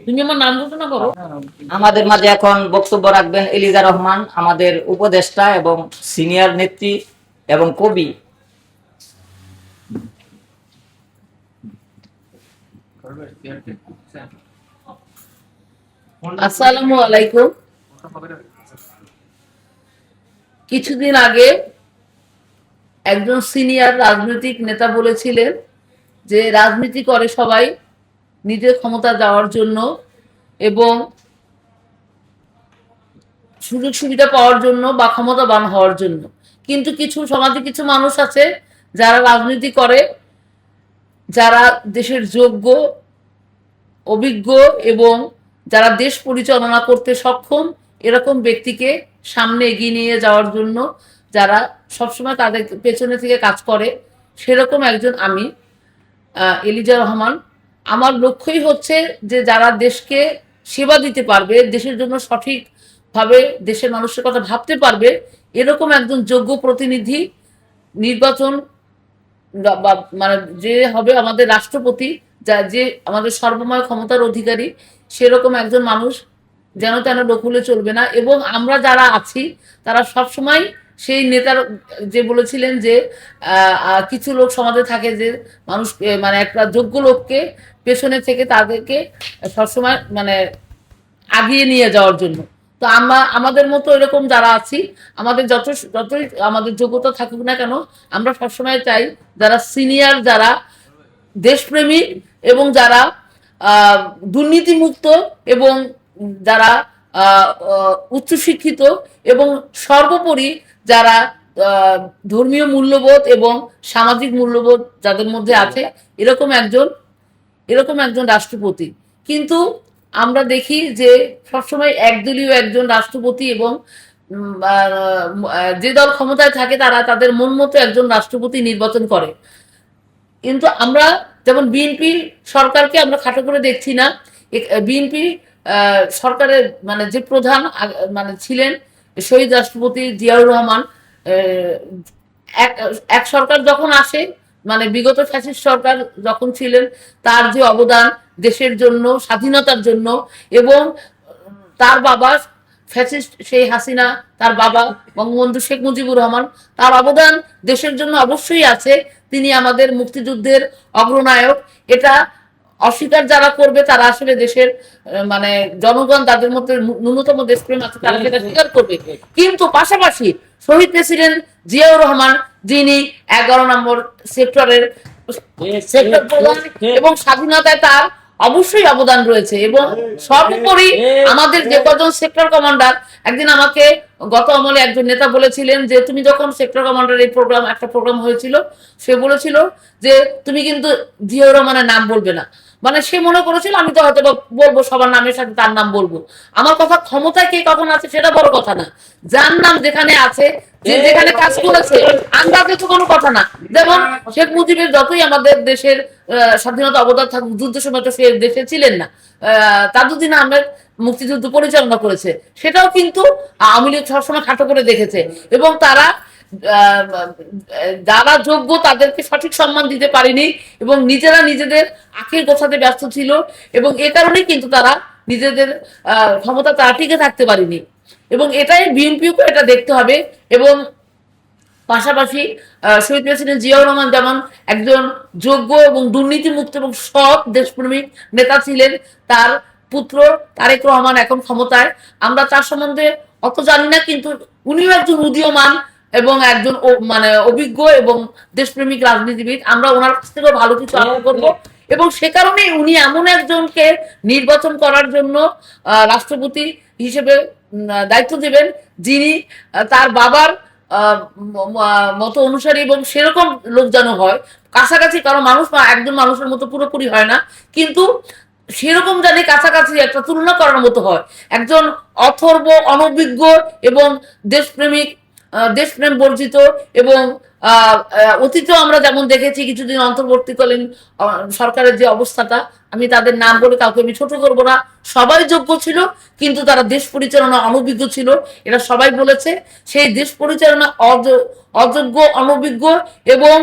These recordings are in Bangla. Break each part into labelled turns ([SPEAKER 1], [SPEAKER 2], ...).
[SPEAKER 1] তুমি আমার নাম ঘোষণা করো।
[SPEAKER 2] আমাদের মাঝে এখন বক্তব্য রাখবেন এলিজা রহমান, আমাদের উপদেষ্টা এবং সিনিয়র নেত্রী এবং কবি।
[SPEAKER 1] আসসালামু আলাইকুম। কিছুদিন আগে একজন সিনিয়র রাজনৈতিক নেতা বলেছিলেন যে রাজনীতি করে সবাই নিজের ক্ষমতা যাওয়ার জন্য এবং সুযোগ সুবিধা পাওয়ার জন্য বা ক্ষমতাবান হওয়ার জন্য, কিন্তু কিছু সমাজে কিছু মানুষ আছে যারা রাজনীতি করে, যারা দেশের যোগ্য, অভিজ্ঞ এবং যারা দেশ পরিচালনা করতে সক্ষম এরকম ব্যক্তিকে সামনে এগিয়ে নিয়ে যাওয়ার জন্য যারা সবসময় তাদের পেছনে থেকে কাজ করে, সেরকম একজন আমি এলিজা রহমান। আমার লক্ষ্যই হচ্ছে যে যারা দেশকে সেবা দিতে পারবে, দেশের জন্য সঠিকভাবে দেশের মানুষের কথা ভাবতে পারবে, এরকম একজন যোগ্য প্রতিনিধি নির্বাচন বা মানে যে হবে আমাদের রাষ্ট্রপতি, যে আমাদের সর্বময় ক্ষমতার অধিকারী, সেরকম একজন মানুষ যেন তেন লোক হলে চলবে না। এবং আমরা যারা আছি তারা সবসময় সেই নেতার যে বলেছিলেন যে কিছু লোক সমাজে থাকে যে মানুষ মানে একটা যোগ্য লোককে পেছনে থেকে তাদেরকে সবসময় মানে আগিয়ে নিয়ে যাওয়ার জন্য। তো আমরা আমাদের মতো এরকম যারা আছি, আমাদের যতই আমাদের যোগ্যতা থাকুক না কেন, আমরা সবসময় চাই যারা সিনিয়র, যারা দেশপ্রেমিক এবং যারা দুর্নীতিমুক্ত এবং যারা উচ্চশিক্ষিত এবং সর্বোপরি যারা ধর্মীয় মূল্যবোধ এবং সামাজিক মূল্যবোধ যাদের মধ্যে আছে, এরকম একজন রাষ্ট্রপতি। কিন্তু আমরা দেখি যে সবসময় একদলীয় একজন রাষ্ট্রপতি এবং যে দল ক্ষমতায় থাকে তারা তাদের মন মতো একজন রাষ্ট্রপতি নির্বাচন করে। কিন্তু আমরা যেমন বিএনপি সরকারকে আমরা খাটো করে দেখছি না। বিএনপি সরকারের মানে যে প্রধান মানে ছিলেন শহীদ রাষ্ট্রপতি জিয়াউর রহমান, এক এক সরকার যখন আসে, মানে বিগত ফ্যাসিস্ট সরকার যখন ছিলেন, তার যে অবদান দেশের জন্য, স্বাধীনতার জন্য, এবং তার বাবা ফ্যাসিস্ট সেই হাসিনা, তার বাবা বঙ্গবন্ধু শেখ মুজিবুর রহমান, তার অবদান দেশের জন্য অবশ্যই আছে। তিনি আমাদের মুক্তিযুদ্ধের অগ্রনায়ক। এটা অস্বীকার যারা করবে তারা আসলে দেশের মানে জনগণ, তাদের মধ্যে ন্যূনতম দেশপ্রেম আছে, তারা সেটা স্বীকার করবে। কিন্তু পাশাপাশি শহীদ প্রেসিডেন্ট জিয়াউর রহমান, যিনি 11 নম্বর সেক্টরের সেক্টর প্রধান, এবং স্বাধীনতায় তার অবশ্যই অবদান রয়েছে। এবং সর্বোপরি আমাদের যে কজন সেক্টর কমান্ডার, একদিন আমাকে গত আমলে একজন নেতা বলেছিলেন যে তুমি যখন সেক্টর কমান্ডার এই একটা প্রোগ্রাম হয়েছিল, সে বলেছিল যে তুমি কিন্তু জিয়াউর রহমানের নাম বলবে না। মানে সে মনে করেছিল আমি তো হয়তো বলবো সবার নামের সাথে তার নাম বলবো। আমার কথা ক্ষমতায় কে কখন আছে সেটা বড় কথা না, যার নাম যেখানে আছে, যে যেখানে কাজ করেছে, আন্দাজে তো কোনো কথা না। যেমন শেখ মুজিবের যতই আমাদের দেশের স্বাধীনতা অবদান থাকুক, যুদ্ধের সময় তো সে দেশে ছিলেন না, তাজউদ্দিন আহমেদ মুক্তিযুদ্ধ পরিচালনা করেছে, সেটাও কিন্তু আওয়ামী লীগ সবসময় খাটো করে দেখেছে। এবং তারা যারা যোগ্য তাদেরকে সঠিক সম্মান দিতে পারেনি এবং নিজেরা নিজেদের আখের গোছাতে ব্যস্ত ছিল, এবং এ কারণেই কিন্তু তারা নিজেদের ক্ষমতা তারা টিকে থাকতে পারেনি। এবং এটাই বিএনপিকে এটা দেখতে হবে। এবং পাশাপাশি শহীদ প্রেসিডেন্ট জিয়াউর রহমান যেমন একজন যোগ্য এবং দুর্নীতিমুক্ত এবং সৎ দেশপ্রেমিক নেতা ছিলেন, তার পুত্র তারেক রহমান এখন ক্ষমতায়। আমরা তার সম্বন্ধে অত জানি না, কিন্তু উনিও একজন উদীয়মান এবং একজন মানে অভিজ্ঞ এবং দেশপ্রেমিক রাজনীতিবিদ। আমরা ওনার কাছ থেকেও ভালো কিছু আশা করবো। এবং সে কারণে উনি এমন একজনকে নির্বাচন করার জন্য রাষ্ট্রপতি হিসেবে দায়িত্ব দেবেন, যিনি তার বাবার মতো অনুসারী এবং সেরকম লোক যেন হয় কাছাকাছি। কারণ মানুষ একজন মানুষের মতো পুরোপুরি হয় না, কিন্তু সেরকম জানি কাছাকাছি একটা তুলনা করার মতো হয়। একজন অথর্ব, অনভিজ্ঞ এবং দেশপ্রেমিক, দেশপ্রেম বর্জিত এবং অতীতেও আমরা যেমন দেখেছি কিছুদিন অন্তর্বর্তীকালীন সরকারের যে অবস্থাটা, আমি তাদের নাম বলে কাউকে আমি ছোট করবো না, সবাই যোগ্য ছিল কিন্তু তারা দেশ পরিচালনা অনভিজ্ঞ ছিল, এটা সবাই বলেছে। সেই দেশ পরিচালনা অযোগ্য, অনভিজ্ঞ এবং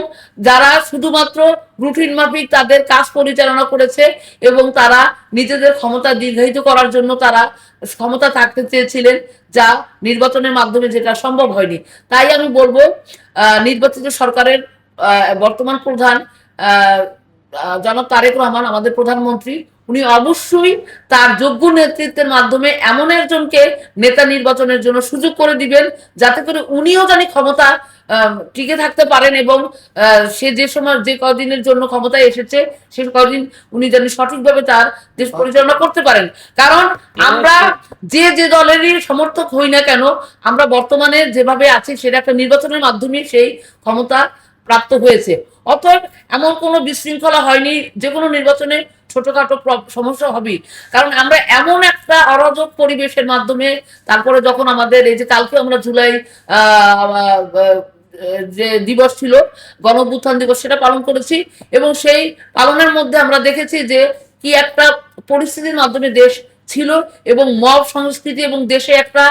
[SPEAKER 1] যারা শুধুমাত্র রুটিন মাফিক তাদের কাজ পরিচালনা করেছে এবং তারা নিজেদের ক্ষমতা দীর্ঘায়িত করার জন্য তারা ক্ষমতা থাকতে চেয়েছিলেন, যা নির্বাচনের মাধ্যমে যেটা সম্ভব হয়নি। তাই আমি বলবো নির্বাচিত সরকারের বর্তমান প্রধান জনাব তারেক রহমান, আমাদের প্রধানমন্ত্রী, উনি অবশ্যই তার যোগ্য নেতৃত্বের মাধ্যমে এমন একজনকে নেতা নির্বাচনের জন্য সুযোগ করে দিবেন যাতে করে উনিও জানি ক্ষমতা টিকে থাকতে পারেন এবং সে যে সময় যে কদিনের জন্য ক্ষমতায় এসেছে সে কদিন উনি জানি সঠিকভাবে তার দেশ পরিচালনা করতে পারেন। কারণ আমরা যে যে দলেরই সমর্থক হই না কেন, আমরা বর্তমানে যেভাবে আছি সেটা একটা নির্বাচনের মাধ্যমে সেই ক্ষমতা প্রাপ্ত হয়েছে। অতএব এমন কোনো বিশৃঙ্খলা হয়নি, যে কোনো নির্বাচনে ছোটখাটো সমস্যা হবে। কারণ আমরা এমন একটা অরাজক পরিবেশের মাধ্যমে, তারপরে যখন আমাদের এই যে কালকে আমরা জুলাই যে দিবস ছিল, গণ অভ্যুত্থান দিবস, সেটা পালন করেছি এবং সেই পালনের মধ্যে আমরা দেখেছি যে কি একটা পরিস্থিতির মাধ্যমে দেশ ছিল এবং মব সংস্কৃতি এবং দেশে একটা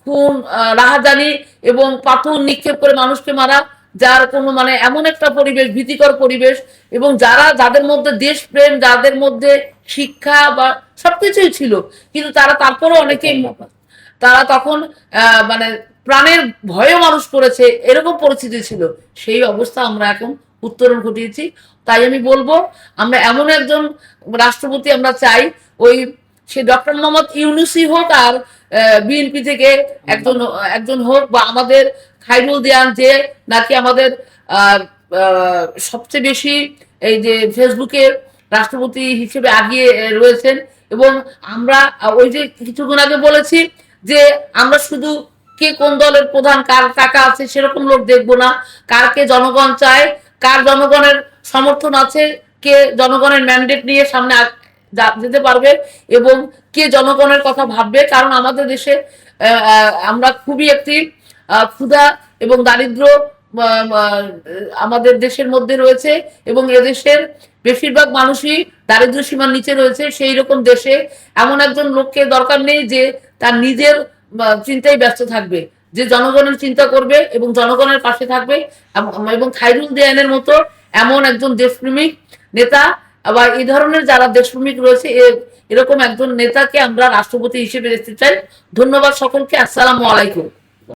[SPEAKER 1] খুন, রাহাজানি এবং পাথর নিক্ষেপ করে মানুষকে মারা, যার কোনো মানে এমন একটা পরিবেশ, ভীতিকর পরিবেশ, এবং যাদের মধ্যে দেশপ্রেম, যাদের মধ্যে শিক্ষা বা সবকিছুই ছিল, কিন্তু তারা তারপরেও অনেকেই তারা তখন মানে প্রাণের ভয়ে মানুষ করেছে, এরকম পরিস্থিতি ছিল। সেই অবস্থা আমরা এখন উত্তরণ ঘটিয়েছি। তাই আমি বলবো আমরা এমন একজন রাষ্ট্রপতি আমরা চাই, ওই সে ডক্টর মোহাম্মদ ইউনূসই হোক আর বিএনপি থেকে একজন একজন হোক, বা আমাদের খায়রুল দিয়ান, যে নাকি আমাদের সবচেয়ে বেশি এই যে ফেসবুকে রাষ্ট্রপতি হিসেবে আগিয়ে রয়েছেন। এবং আমরা ওই যে কিছুক্ষণ আগে বলেছি যে আমরা শুধু কে কোন দলের প্রধান, কার টাকা আছে সেরকম লোক দেখবো না, কারকে জনগণ চায়, কার জনগণের সমর্থন আছে, কে জনগণের ম্যান্ডেট নিয়ে সামনে যেতে পারবে এবং কে জনগণের কথা ভাববে। কারণ আমাদের দেশে আমরা খুবই একটি ক্ষুধা এবং দারিদ্র আমাদের দেশের মধ্যে রয়েছে এবং এদেশের বেশিরভাগ মানুষই দারিদ্র সীমার নিচে রয়েছে। সেই রকম দেশে এমন একজন লোককে দরকার নেই যে তার নিজের চিন্তায় ব্যস্ত থাকবে, যে জনগণের চিন্তা করবে এবং জনগণের পাশে থাকবে। এবং খায়রুল দিয়ানের মতো এমন একজন দেশপ্রেমিক নেতা বা এই ধরনের যারা দেশপ্রেমিক রয়েছে, এরকম একজন নেতাকে আমরা রাষ্ট্রপতি হিসেবে দেখতে চাই। ধন্যবাদ সকলকে। আসসালামু আলাইকুম।